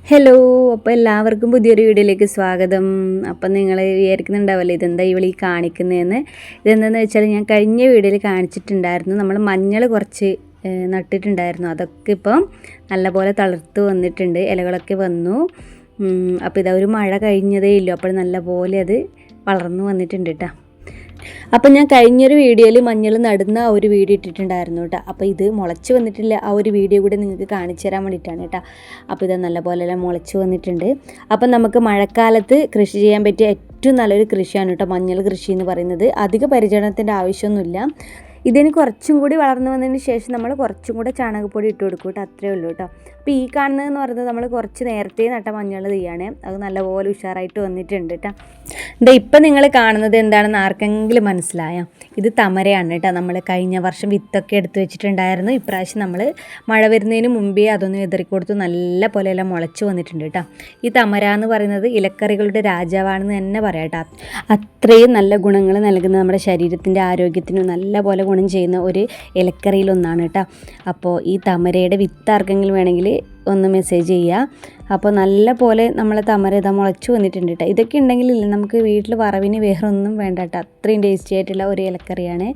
Hello, അപ്പോൾ എല്ലാവർക്കും പുതിയൊരു വീഡിയോയിലേക്ക് സ്വാഗതം. അപ്പം നിങ്ങൾ വിചാരിക്കുന്നുണ്ടാവല്ലോ ഇതെന്താ ഇവളീ കാണിക്കുന്നതെന്ന്. ഇതെന്താണെന്ന് വെച്ചാൽ ഞാൻ കഴിഞ്ഞ വീഡിയോയിൽ കാണിച്ചിട്ടുണ്ടായിരുന്നു. നമ്മൾ മഞ്ഞൾ കുറച്ച് നട്ടിട്ടുണ്ടായിരുന്നു. അതൊക്കെ ഇപ്പം നല്ലപോലെ തളിർത്ത് വന്നിട്ടുണ്ട്, ഇലകളൊക്കെ വന്നു. അപ്പോൾ ഇതാ ഒരു മഴ കഴിഞ്ഞതേ ഇല്ലൂ, അപ്പോൾ നല്ലപോലെ അത് വളർന്നു വന്നിട്ടുണ്ട് കേട്ടോ. അപ്പം ഞാൻ കഴിഞ്ഞൊരു വീഡിയോയിൽ മഞ്ഞൾ നടുന്ന ആ ഒരു വീഡിയോ ഇട്ടിട്ടുണ്ടായിരുന്നു കേട്ടോ. അപ്പോൾ ഇത് മുളച്ച് വന്നിട്ടില്ല, ആ ഒരു വീഡിയോ കൂടെ നിങ്ങൾക്ക് കാണിച്ചു തരാൻ വേണ്ടിയിട്ടാണ് കേട്ടോ. അപ്പോൾ ഇത് നല്ലപോലെ എല്ലാം മുളച്ച് വന്നിട്ടുണ്ട്. അപ്പം നമുക്ക് മഴക്കാലത്ത് കൃഷി ചെയ്യാൻ പറ്റിയ ഏറ്റവും നല്ലൊരു കൃഷിയാണ് കേട്ടോ മഞ്ഞൾ കൃഷി എന്ന് പറയുന്നത്. അധിക പരിചരണത്തിൻ്റെ ആവശ്യമൊന്നുമില്ല. ഇതിന് കുറച്ചും കൂടി വളർന്നു വന്നതിന് ശേഷം നമ്മൾ കുറച്ചും കൂടെ ചാണകപ്പൊടി ഇട്ട് കൊടുക്കും കേട്ടോ, അത്രയേ ഉള്ളൂ കേട്ടോ. അപ്പോൾ ഈ കാണുന്നതെന്ന് പറയുന്നത് നമ്മൾ കുറച്ച് നേരത്തെ നട്ട മഞ്ഞൾ തീയാണ്. അത് നല്ലപോലെ ഉഷാറായിട്ട് വന്നിട്ടുണ്ട് കേട്ടോ. ഇപ്പം നിങ്ങൾ കാണുന്നത് എന്താണെന്ന് ആർക്കെങ്കിലും മനസ്സിലായോ? ഇത് തമരയാണ് കേട്ടോ. നമ്മൾ കഴിഞ്ഞ വർഷം വിത്തൊക്കെ എടുത്ത് വെച്ചിട്ടുണ്ടായിരുന്നു. ഇപ്രാവശ്യം നമ്മൾ മഴ വരുന്നതിന് മുമ്പേ അതൊന്ന് വിതറിക്കൊടുത്ത് നല്ല പോലെ എല്ലാം മുളച്ച് വന്നിട്ടുണ്ട് കേട്ടോ. ഈ തമര എന്ന് പറയുന്നത് ഇലക്കറികളുടെ രാജാവാണെന്ന് തന്നെ പറയാം കേട്ടോ. അത്രയും നല്ല ഗുണങ്ങൾ നൽകുന്ന നമ്മുടെ ശരീരത്തിൻ്റെ ആരോഗ്യത്തിന് നല്ല പോലെ ഗുണം ചെയ്യുന്ന ഒരു ഇലക്കറിയിലൊന്നാണ് കേട്ടോ. അപ്പോൾ ഈ തമരയുടെ വിത്ത് ആർക്കെങ്കിലും വേണമെങ്കിൽ ഒന്ന് മെസ്സേജ് ചെയ്യുക. അപ്പോൾ നല്ല പോലെ നമ്മളെ തമര ഇതാ മുളച്ച് വന്നിട്ടുണ്ട് കേട്ടോ. ഇതൊക്കെ ഉണ്ടെങ്കിലില്ല നമുക്ക് വീട്ടിൽ വറവിന് വേറെ ഒന്നും വേണ്ട കേട്ടോ. അത്രയും ടേസ്റ്റി ആയിട്ടുള്ള ഒരു ഇലക്കറിയാണ്.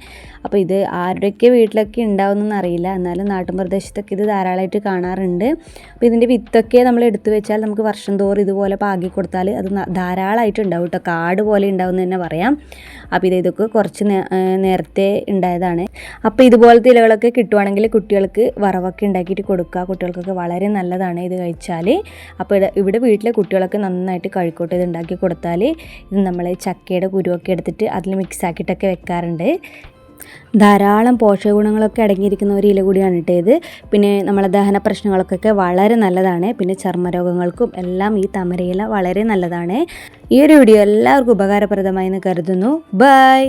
അപ്പോൾ ഇത് ആരുടെയൊക്കെ വീട്ടിലൊക്കെ ഉണ്ടാവുമെന്നൊന്നും അറിയില്ല, എന്നാലും നാട്ടിൻ പ്രദേശത്തൊക്കെ ഇത് ധാരാളമായിട്ട് കാണാറുണ്ട്. അപ്പോൾ ഇതിൻ്റെ വിത്തൊക്കെ നമ്മൾ എടുത്തു വെച്ചാൽ നമുക്ക് വർഷം തോറും ഇതുപോലെ പാകി കൊടുത്താൽ അത് ധാരാളമായിട്ട് ഉണ്ടാവും കേട്ടോ. കാട് പോലെ ഉണ്ടാവുമെന്ന് തന്നെ പറയാം. അപ്പോൾ ഇതൊക്കെ കുറച്ച് നേരത്തെ ഉണ്ടായതാണ്. അപ്പോൾ ഇതുപോലത്തെ ഇലകളൊക്കെ കിട്ടുവാണെങ്കിൽ കുട്ടികൾക്ക് വറവൊക്കെ ഉണ്ടാക്കിയിട്ട് കൊടുക്കുക. കുട്ടികൾക്കൊക്കെ വളരെ നല്ലതാണ് ഇത് കഴിച്ചാൽ. അപ്പോൾ ഇവിടെ വീട്ടിലെ കുട്ടികളൊക്കെ നന്നായിട്ട് കഴിക്കോട്ടെ ഇത് ഉണ്ടാക്കി കൊടുത്താൽ. ഇത് നമ്മൾ ചക്കയുടെ കുരുവൊക്കെ എടുത്തിട്ട് അതിൽ മിക്സ് ആക്കിയിട്ടൊക്കെ വെക്കാറുണ്ട്. ധാരാളം പോഷകഗുണങ്ങളൊക്കെ അടങ്ങിയിരിക്കുന്ന ഒരു ഇല കൂടിയാണ് കേട്ടോ ഇത്. പിന്നെ നമ്മളെ ദഹന പ്രശ്നങ്ങൾക്കൊക്കെ വളരെ നല്ലതാണ്. പിന്നെ ചർമ്മരോഗങ്ങൾക്കും എല്ലാം ഈ തമരയില വളരെ നല്ലതാണ്. ഈ ഒരു വീഡിയോ എല്ലാവർക്കും ഉപകാരപ്രദമായി എന്ന് കരുതുന്നു. ബൈ.